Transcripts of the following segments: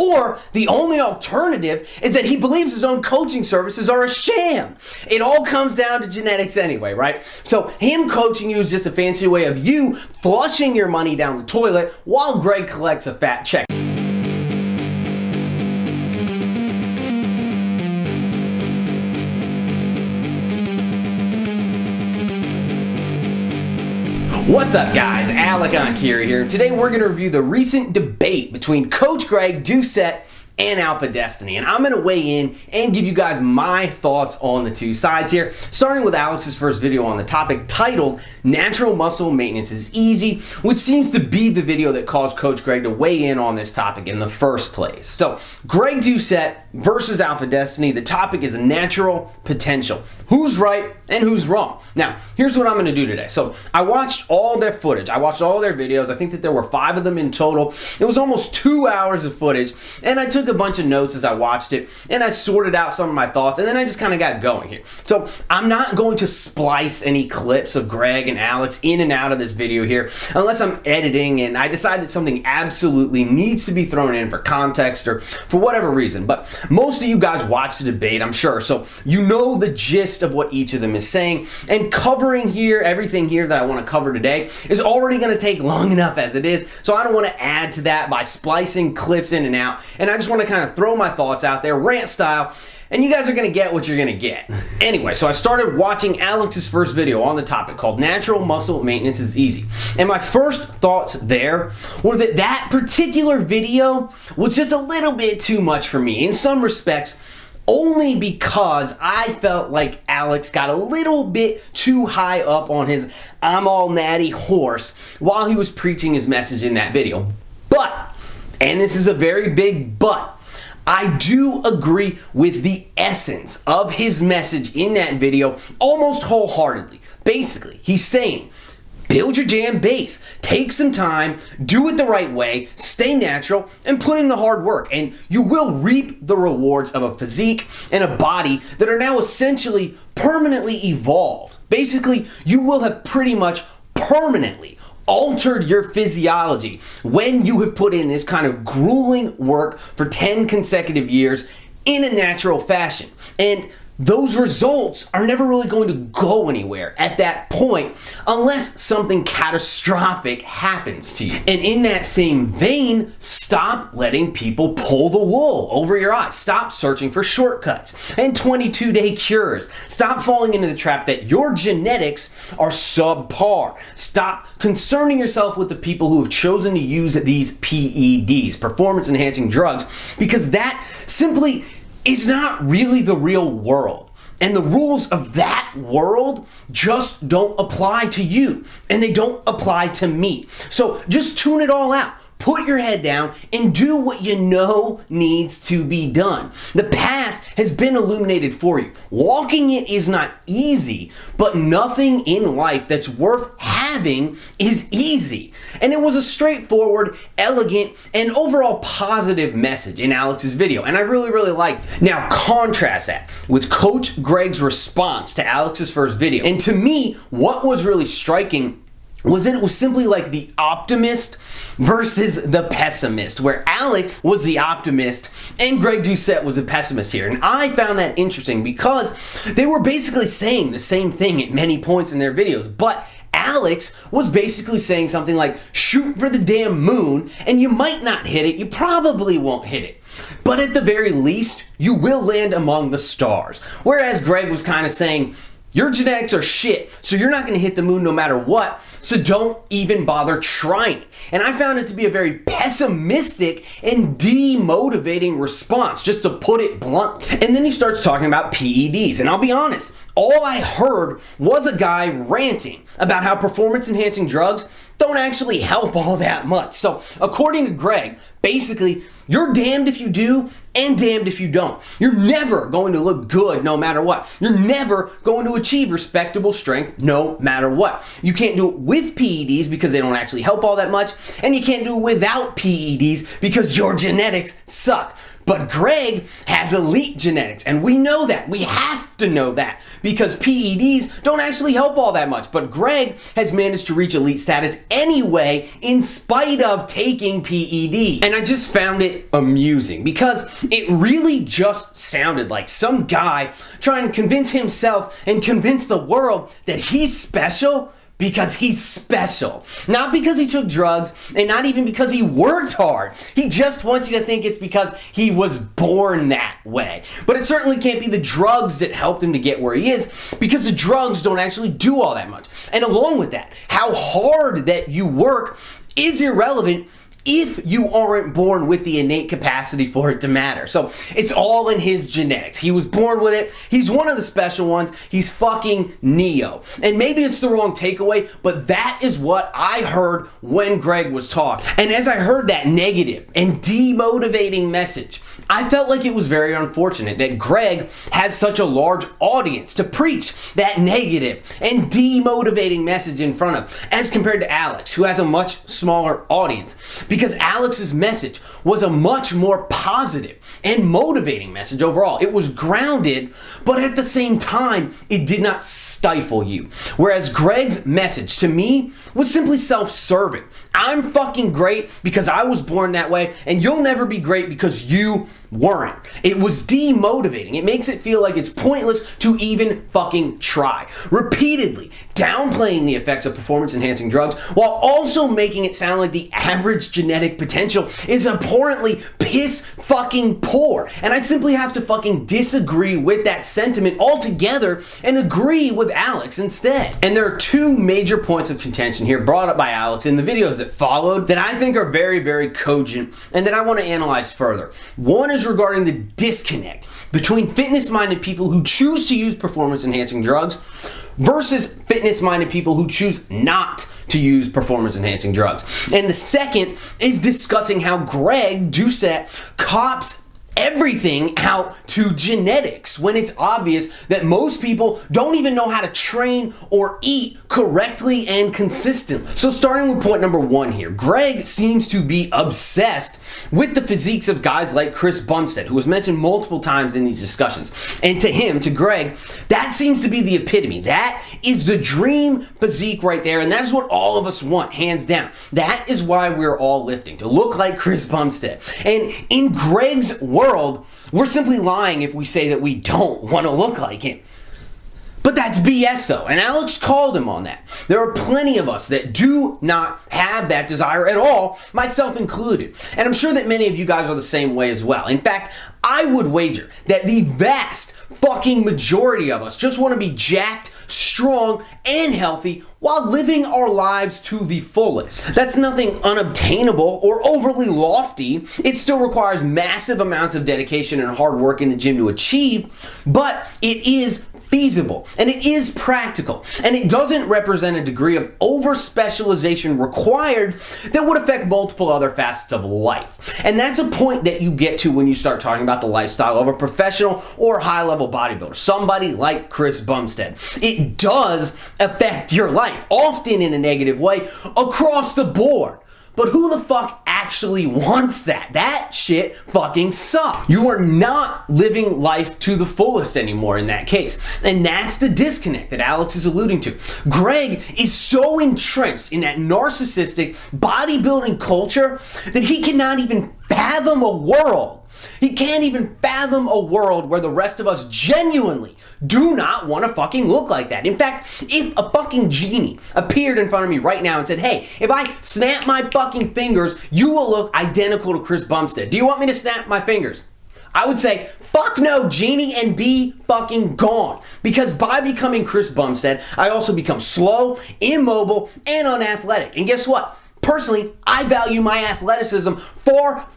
Or the only alternative is that he believes his own coaching services are a sham. It all comes down to genetics anyway, right? So him coaching you is just a fancy way of you flushing your money down the toilet while Greg collects a fat check. What's up guys, Enkiri here, and today we're going to review the recent debate between Coach Greg Doucette and AlphaDestiny, and I'm going to weigh in and give you guys my thoughts on the two sides here, starting with Alex's first video on the topic titled Natural Muscle Maintenance is Easy, which seems to be the video that caused Coach Greg to weigh in on this topic in the first place. So Greg Doucette versus AlphaDestiny, the topic is natural potential. Who's right and who's wrong? Now, here's what I'm going to do today. So I watched all their footage. I watched all their videos. I think that there were 5 of them in total. It was almost 2 hours of footage, and I took a bunch of notes as I watched it, and I sorted out some of my thoughts, and then I just kind of got going here. So I'm not going to splice any clips of Greg and Alex in and out of this video here unless I'm editing and I decide that something absolutely needs to be thrown in for context or for whatever reason. But most of you guys watch the debate, I'm sure, so you know the gist of what each of them is saying, and covering here, everything here that I want to cover today is already going to take long enough as it is, so I don't want to add to that by splicing clips in and out, and I just want to kind of throw my thoughts out there, rant style, and you guys are going to get what you're going to get. Anyway, so I started watching Alex's first video on the topic called Natural Muscle Maintenance is Easy. And my first thoughts there were that that particular video was just a little bit too much for me in some respects, only because I felt like Alex got a little bit too high up on his I'm all natty horse while he was preaching his message in that video. But, and this is a very big but, I do agree with the essence of his message in that video almost wholeheartedly. Basically, he's saying, build your damn base, take some time, do it the right way, stay natural, and put in the hard work, and you will reap the rewards of a physique and a body that are now essentially permanently evolved. Basically, you will have pretty much permanently altered your physiology when you have put in this kind of grueling work for 10 consecutive years in a natural fashion. And those results are never really going to go anywhere at that point unless something catastrophic happens to you. And in that same vein, stop letting people pull the wool over your eyes. Stop searching for shortcuts and 22-day cures. Stop falling into the trap that your genetics are subpar. Stop concerning yourself with the people who have chosen to use these PEDs, performance enhancing drugs, because that simply is not really the real world. And the rules of that world just don't apply to you. And they don't apply to me. So just tune it all out. Put your head down and do what you know needs to be done. The path has been illuminated for you. Walking it is not easy, but nothing in life that's worth having is easy. And it was a straightforward, elegant, and overall positive message in Alex's video, and I really, really liked it. Now contrast that with Coach Greg's response to Alex's first video. And to me, what was really striking was that it was simply like the optimist versus the pessimist, where Alex was the optimist and Greg Doucette was a pessimist here. And I found that interesting because they were basically saying the same thing at many points in their videos, but Alex was basically saying something like, shoot for the damn moon, and you might not hit it, you probably won't hit it, but at the very least, you will land among the stars. Whereas Greg was kind of saying, your genetics are shit, so you're not going to hit the moon no matter what, so don't even bother trying. And I found it to be a very pessimistic and demotivating response, just to put it blunt. And then he starts talking about PEDs, and I'll be honest, all I heard was a guy ranting about how performance-enhancing drugs don't actually help all that much. So according to Greg, basically, you're damned if you do and damned if you don't. You're never going to look good no matter what. You're never going to achieve respectable strength no matter what. You can't do it with PEDs because they don't actually help all that much, and you can't do it without PEDs because your genetics suck. But Greg has elite genetics, and we know that. We have to know that because PEDs don't actually help all that much. But Greg has managed to reach elite status anyway in spite of taking PEDs. And I just found it amusing because it really just sounded like some guy trying to convince himself and convince the world that he's special because he's special. Not because he took drugs, and not even because he worked hard. He just wants you to think it's because he was born that way. But it certainly can't be the drugs that helped him to get where he is, because the drugs don't actually do all that much. And along with that, how hard that you work is irrelevant if you aren't born with the innate capacity for it to matter. So it's all in his genetics. He was born with it. He's one of the special ones. He's fucking Neo. And maybe it's the wrong takeaway, but that is what I heard when Greg was talking. And as I heard that negative and demotivating message, I felt like it was very unfortunate that Greg has such a large audience to preach that negative and demotivating message in front of, as compared to Alex, who has a much smaller audience. Because Alex's message was a much more positive and motivating message overall. It was grounded, but at the same time, it did not stifle you. Whereas Greg's message to me was simply self-serving. I'm fucking great because I was born that way, and you'll never be great because you weren't. It was demotivating. It makes it feel like it's pointless to even fucking try. Repeatedly downplaying the effects of performance-enhancing drugs while also making it sound like the average genetic potential is abhorrently piss fucking poor. And I simply have to fucking disagree with that sentiment altogether and agree with Alex instead. And there are two major points of contention here brought up by Alex in the videos that followed that I think are very, very cogent and that I want to analyze further. One is regarding the disconnect between fitness-minded people who choose to use performance-enhancing drugs versus fitness-minded people who choose not to use performance-enhancing drugs. And the second is discussing how Greg Doucette cops everything out to genetics when it's obvious that most people don't even know how to train or eat correctly and consistently. So starting with point number one here, Greg seems to be obsessed with the physiques of guys like Chris Bumstead, who was mentioned multiple times in these discussions. And to him, to Greg, that seems to be the epitome. That is the dream physique right there, and that's what all of us want, hands down. That is why we're all lifting, to look like Chris Bumstead. And in Greg's world, we're simply lying if we say that we don't want to look like him. But that's BS though, and Alex called him on that. There are plenty of us that do not have that desire at all, myself included. And I'm sure that many of you guys are the same way as well. In fact, I would wager that the vast fucking majority of us just want to be jacked, strong, and healthy while living our lives to the fullest. That's nothing unobtainable or overly lofty. It still requires massive amounts of dedication and hard work in the gym to achieve, but it is feasible and it is practical, and it doesn't represent a degree of over-specialization required that would affect multiple other facets of life. And that's a point that you get to when you start talking about the lifestyle of a professional or high-level bodybuilder, somebody like Chris Bumstead. It does affect your life, often in a negative way, across the board. But who the fuck actually wants that? That shit fucking sucks. You are not living life to the fullest anymore in that case. And that's the disconnect that Alex is alluding to. Greg is so entrenched in that narcissistic bodybuilding culture that he cannot even fathom a world. He can't even fathom a world where the rest of us genuinely do not want to fucking look like that. In fact, if a fucking genie appeared in front of me right now and said, hey, if I snap my fucking fingers, you will look identical to Chris Bumstead. Do you want me to snap my fingers? I would say, fuck no, genie, and be fucking gone. Because by becoming Chris Bumstead, I also become slow, immobile, and unathletic. And guess what? Personally, I value my athleticism far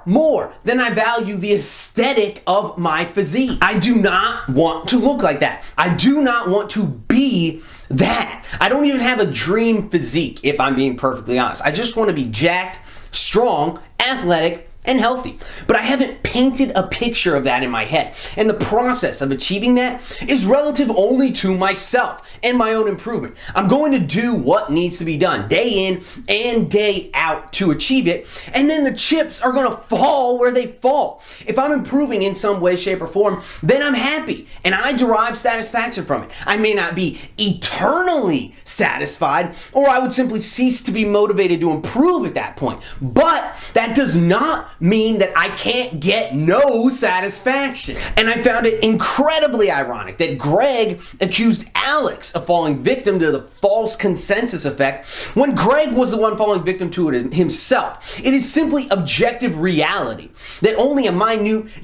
more than I value the aesthetic of my physique. I do not want to look like that. I do not want to be that. I don't even have a dream physique, if I'm being perfectly honest. I just want to be jacked, strong, athletic, and healthy. But I haven't painted a picture of that in my head. And the process of achieving that is relative only to myself and my own improvement. I'm going to do what needs to be done day in and day out to achieve it, and then the chips are going to fall where they fall. If I'm improving in some way, shape, or form, then I'm happy and I derive satisfaction from it. I may not be eternally satisfied, or I would simply cease to be motivated to improve at that point. But that does not mean that I can't get no satisfaction. And I found it incredibly ironic that Greg accused Alex of falling victim to the false consensus effect when Greg was the one falling victim to it himself. It is simply objective reality that only a minute,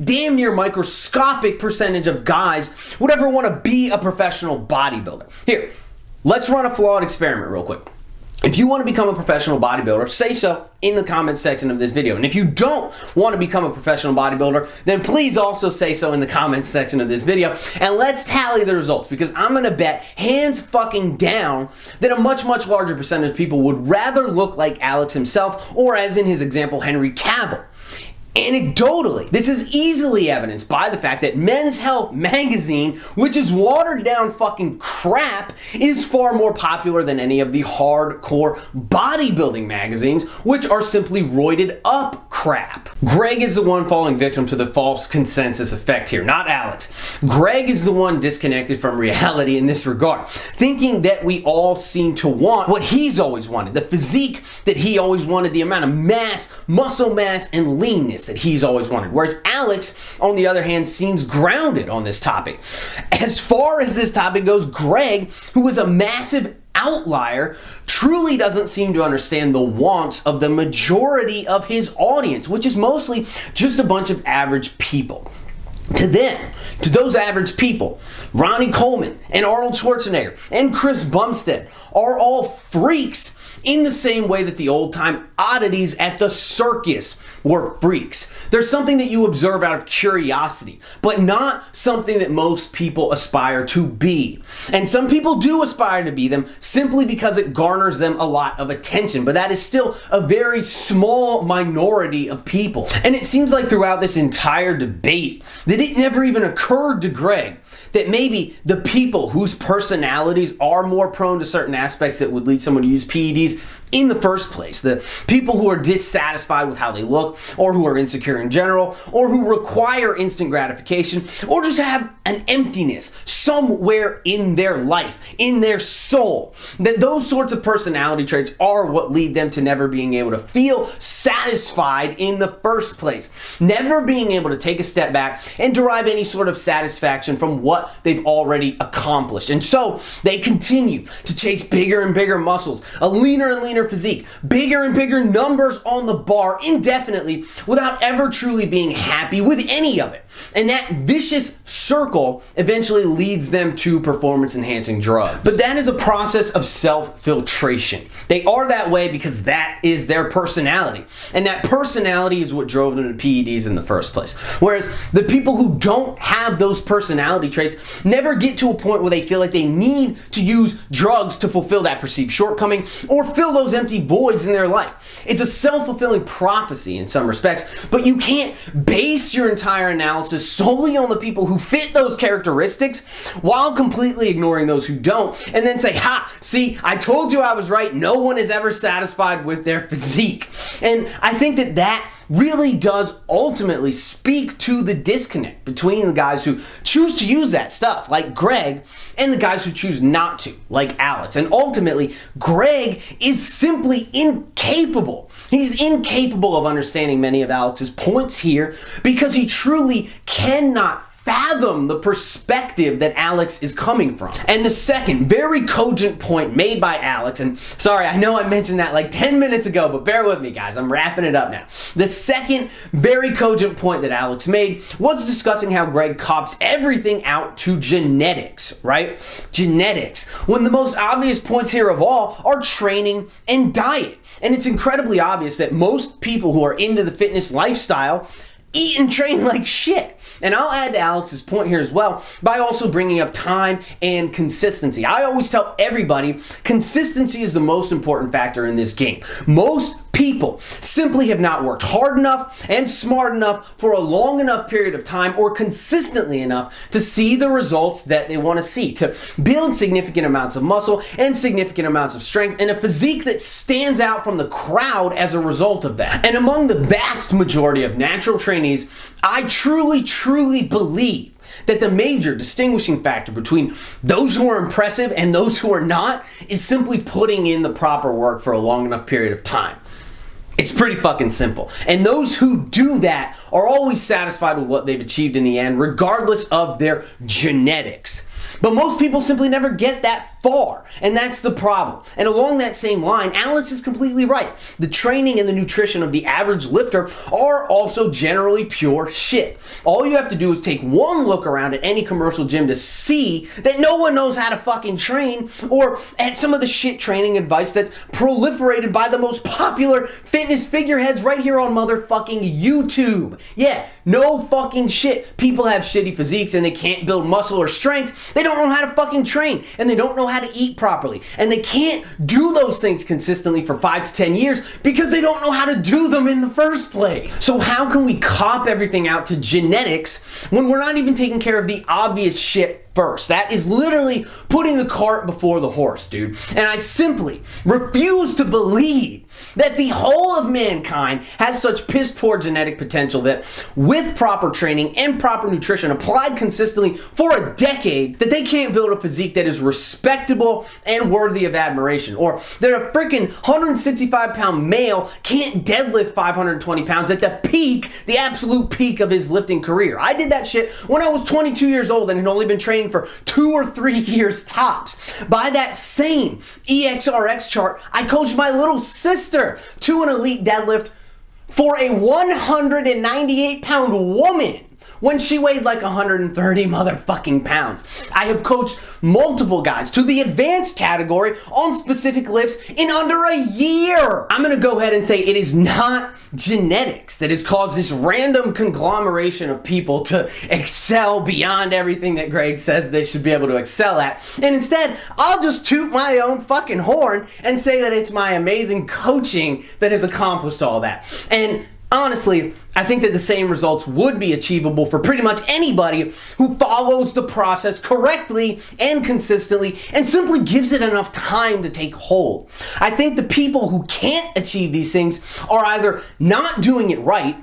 damn near microscopic percentage of guys would ever want to be a professional bodybuilder. Here, let's run a flawed experiment real quick. If you want to become a professional bodybuilder, say so in the comments section of this video. And if you don't want to become a professional bodybuilder, then please also say so in the comments section of this video. And let's tally the results, because I'm going to bet hands fucking down that a much, much larger percentage of people would rather look like Alex himself, or as in his example, Henry Cavill. Anecdotally, this is easily evidenced by the fact that Men's Health magazine, which is watered down fucking crap, is far more popular than any of the hardcore bodybuilding magazines, which are simply roided up crap. Greg is the one falling victim to the false consensus effect here, not Alex. Greg is the one disconnected from reality in this regard, thinking that we all seem to want what he's always wanted, the physique that he always wanted, the amount of mass, muscle mass, and leanness that he's always wanted. Whereas Alex, on the other hand, seems grounded on this topic. As far as this topic goes, Greg, who is a massive outlier, truly doesn't seem to understand the wants of the majority of his audience, which is mostly just a bunch of average people. To them, to those average people, Ronnie Coleman and Arnold Schwarzenegger and Chris Bumstead are all freaks in the same way that the old-time oddities at the circus were freaks. There's something that you observe out of curiosity, but not something that most people aspire to be. And some people do aspire to be them simply because it garners them a lot of attention, but that is still a very small minority of people. And it seems like throughout this entire debate that it never even occurred to Greg that maybe the people whose personalities are more prone to certain aspects that would lead someone to use PEDs in the first place, the people who are dissatisfied with how they look, or who are insecure in general, or who require instant gratification, or just have an emptiness somewhere in their life, in their soul, that those sorts of personality traits are what lead them to never being able to feel satisfied in the first place, never being able to take a step back and derive any sort of satisfaction from what they've already accomplished. And so they continue to chase bigger and bigger muscles, a leaner and leaner physique, bigger and bigger numbers on the bar indefinitely without ever truly being happy with any of it. And that vicious circle eventually leads them to performance-enhancing drugs. But that is a process of self-filtration. They are that way because that is their personality. And that personality is what drove them to PEDs in the first place. Whereas the people who don't have those personality traits never get to a point where they feel like they need to use drugs to fulfill that perceived shortcoming or fill those empty voids in their life. It's a self-fulfilling prophecy in some respects, but you can't base your entire analysis solely on the people who fit those characteristics while completely ignoring those who don't, and then say, ha, see, I told you I was right. No one is ever satisfied with their physique. And I think that that really does ultimately speak to the disconnect between the guys who choose to use that stuff, like Greg, and the guys who choose not to, like Alex. And ultimately, Greg is simply incapable. He's incapable of understanding many of Alex's points here because he truly cannot fathom the perspective that Alex is coming from. And the second very cogent point made by Alex, and sorry, I know I mentioned that like 10 minutes ago, but bear with me guys, I'm wrapping it up now. The second very cogent point that Alex made was discussing how Greg cops everything out to genetics, right? Genetics. When the most obvious points here of all are training and diet. And it's incredibly obvious that most people who are into the fitness lifestyle eat and train like shit. And I'll add to Alex's point here as well by also bringing up time and consistency. I always tell everybody consistency is the most important factor in this game. Most people people simply have not worked hard enough and smart enough for a long enough period of time or consistently enough to see the results that they want to see, to build significant amounts of muscle and significant amounts of strength and a physique that stands out from the crowd as a result of that. And among the vast majority of natural trainees, I truly believe that the major distinguishing factor between those who are impressive and those who are not is simply putting in the proper work for a long enough period of time. It's pretty fucking simple. And those who do that are always satisfied with what they've achieved in the end, regardless of their genetics. But most people simply never get that far, and that's the problem. And along that same line, Alex is completely right. The training and the nutrition of the average lifter are also generally pure shit. All you have to do is take one look around at any commercial gym to see that no one knows how to fucking train, or at some of the shit training advice that's proliferated by the most popular fitness figureheads right here on motherfucking YouTube. Yeah, no fucking shit. People have shitty physiques and they can't build muscle or strength. They don't know how to fucking train, and they don't know how to eat properly, and they can't do those things consistently for 5 to 10 years because they don't know how to do them in the first place. So how can we cop everything out to genetics when we're not even taking care of the obvious shit first? That is literally putting the cart before the horse, dude. And I simply refuse to believe that the whole of mankind has such piss poor genetic potential that with proper training and proper nutrition applied consistently for a decade, that they can't build a physique that is respectable and worthy of admiration, or that a freaking 165-pound male can't deadlift 520 pounds at the peak, the absolute peak of his lifting career. I did that shit when I was 22 years old and had only been training for 2 or 3 years tops. By that same EXRX chart, I coached my little sister to an elite deadlift for a 198-pound woman when she weighed like 130 motherfucking pounds. I have coached multiple guys to the advanced category on specific lifts in under a year. I'm gonna go ahead and say it is not genetics that has caused this random conglomeration of people to excel beyond everything that Greg says they should be able to excel at. And instead, I'll just toot my own fucking horn and say that it's my amazing coaching that has accomplished all that. And honestly, I think that the same results would be achievable for pretty much anybody who follows the process correctly and consistently and simply gives it enough time to take hold. I think the people who can't achieve these things are either not doing it right,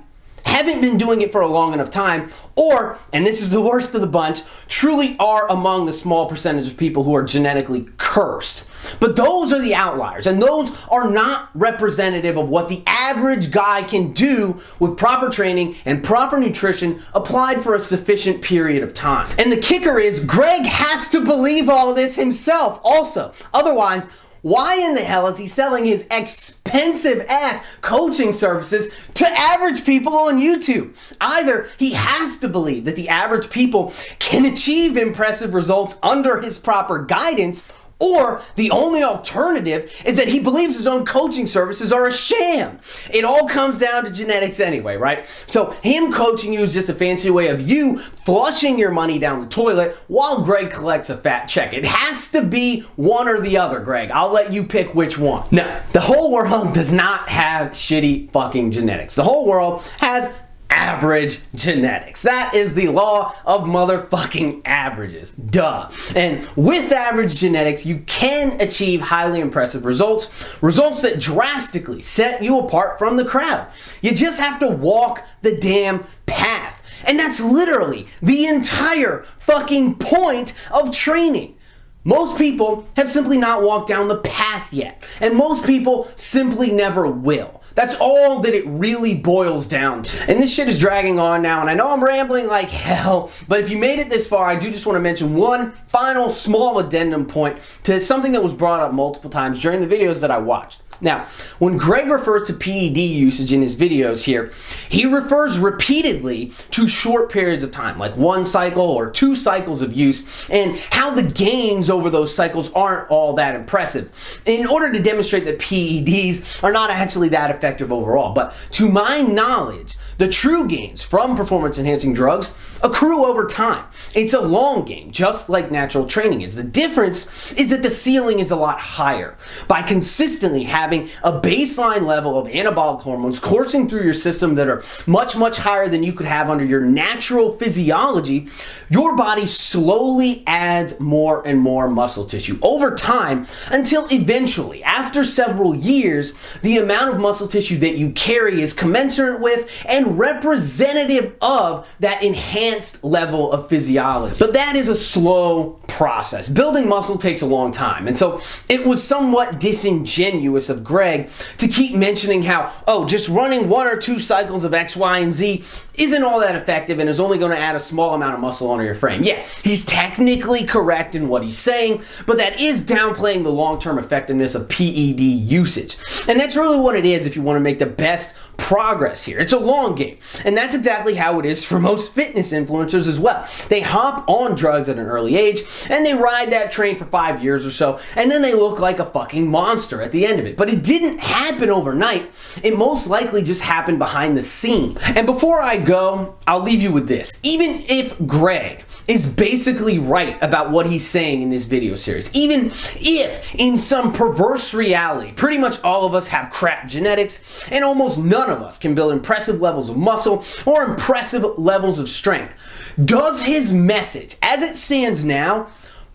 haven't been doing it for a long enough time, or, and this is the worst of the bunch, truly are among the small percentage of people who are genetically cursed. But those are the outliers, and those are not representative of what the average guy can do with proper training and proper nutrition applied for a sufficient period of time. And the kicker is, Greg has to believe all this himself also. Otherwise, why in the hell is he selling his expensive ass coaching services to average people on YouTube? Either he has to believe that the average people can achieve impressive results under his proper guidance, or the only alternative is that he believes his own coaching services are a sham. It all comes down to genetics anyway, right? So him coaching you is just a fancy way of you flushing your money down the toilet while Greg collects a fat check. It has to be one or the other, Greg. I'll let you pick which one. No, the whole world does not have shitty fucking genetics. The whole world has average genetics. That is the law of motherfucking averages. Duh. And with average genetics, you can achieve highly impressive results that drastically set you apart from the crowd. You just have to walk the damn path. And that's literally the entire fucking point of training. Most people have simply not walked down the path yet, and most people simply never will. That's all that it really boils down to. And this shit is dragging on now, and I know I'm rambling like hell, but if you made it this far, I do just want to mention one final small addendum point to something that was brought up multiple times during the videos that I watched. Now, when Greg refers to PED usage in his videos here, he refers repeatedly to short periods of time, like 1 cycle or 2 cycles of use, and how the gains over those cycles aren't all that impressive, in order to demonstrate that PEDs are not actually that effective overall. But to my knowledge, The true gains from performance-enhancing drugs accrue over time. It's a long game, just like natural training is. The difference is that the ceiling is a lot higher. By consistently having a baseline level of anabolic hormones coursing through your system that are much, much higher than you could have under your natural physiology, your body slowly adds more and more muscle tissue over time until eventually, after several years, the amount of muscle tissue that you carry is commensurate with and representative of that enhanced level of physiology. But that is a slow process. Building muscle takes a long time, and so it was somewhat disingenuous of Greg to keep mentioning how, oh, just running 1 or 2 cycles of X, Y, and Z isn't all that effective and is only going to add a small amount of muscle onto your frame. Yeah, he's technically correct in what he's saying, but that is downplaying the long-term effectiveness of PED usage. And that's really what it is if you want to make the best progress here. It's a long game, and that's exactly how it is for most fitness influencers as well. They hop on drugs at an early age, and they ride that train for 5 years or so, and then they look like a fucking monster at the end of it. But it didn't happen overnight. It most likely just happened behind the scenes. And before I go, I'll leave you with this. Even if Greg is basically right about what he's saying in this video series, even if in some perverse reality, pretty much all of us have crap genetics and almost none of us can build impressive levels of muscle or impressive levels of strength, does his message, as it stands now,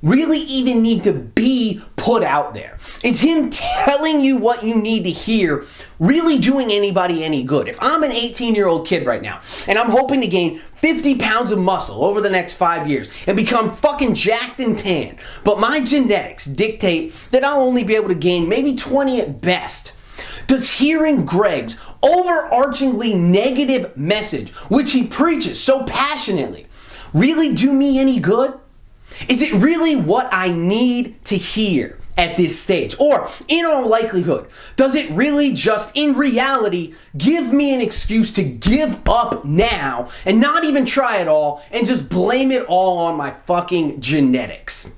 really even need to be put out there? Is him telling you what you need to hear really doing anybody any good? If I'm an 18-year-old kid right now and I'm hoping to gain 50 pounds of muscle over the next 5 years and become fucking jacked and tan, but my genetics dictate that I'll only be able to gain maybe 20 at best, does hearing Greg's overarchingly negative message, which he preaches so passionately, really do me any good? Is it really what I need to hear at this stage? Or, in all likelihood, does it really just, in reality, give me an excuse to give up now and not even try at all and just blame it all on my fucking genetics?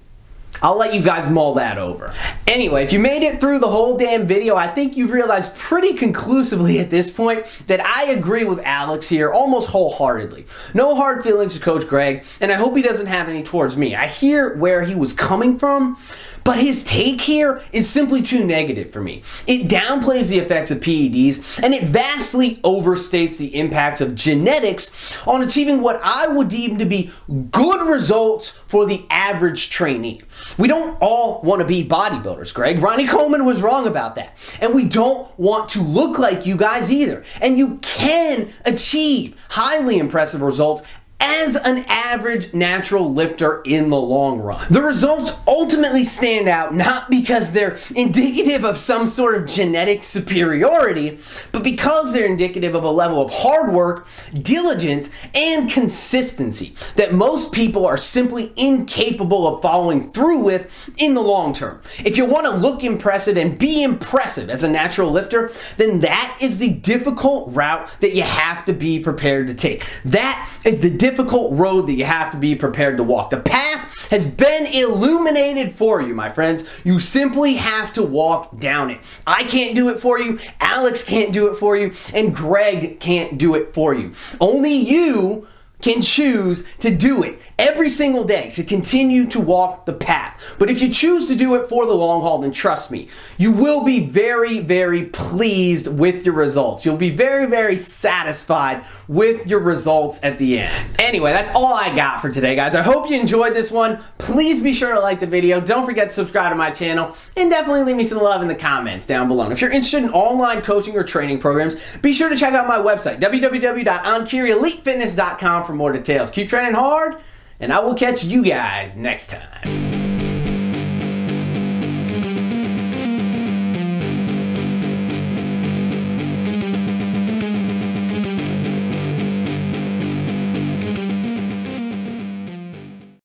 I'll let you guys mull that over. Anyway, if you made it through the whole damn video, I think you've realized pretty conclusively at this point that I agree with Alex here almost wholeheartedly. No hard feelings to Coach Greg, and I hope he doesn't have any towards me. I hear where he was coming from, but his take here is simply too negative for me. It downplays the effects of PEDs, and it vastly overstates the impacts of genetics on achieving what I would deem to be good results for the average trainee. We don't all want to be bodybuilders, Greg. Ronnie Coleman was wrong about that. And we don't want to look like you guys either. And you can achieve highly impressive results as an average natural lifter in the long run. The results ultimately stand out not because they're indicative of some sort of genetic superiority, but because they're indicative of a level of hard work, diligence, and consistency that most people are simply incapable of following through with in the long term. If you want to look impressive and be impressive as a natural lifter, then that is the difficult route that you have to be prepared to take. That is the difficult road that you have to be prepared to walk. The path has been illuminated for you, my friends. You simply have to walk down it. I can't do it for you, Alex can't do it for you, and Greg can't do it for you. Only you can choose to do it every single day, to continue to walk the path. But if you choose to do it for the long haul, then trust me, you will be very, very pleased with your results. You'll be very, very satisfied with your results at the end. Anyway, that's all I got for today, guys. I hope you enjoyed this one. Please be sure to like the video. Don't forget to subscribe to my channel, and definitely leave me some love in the comments down below. And if you're interested in online coaching or training programs, be sure to check out my website, www.enkirielitefitness.com, for more details. Keep training hard, and I will catch you guys next time.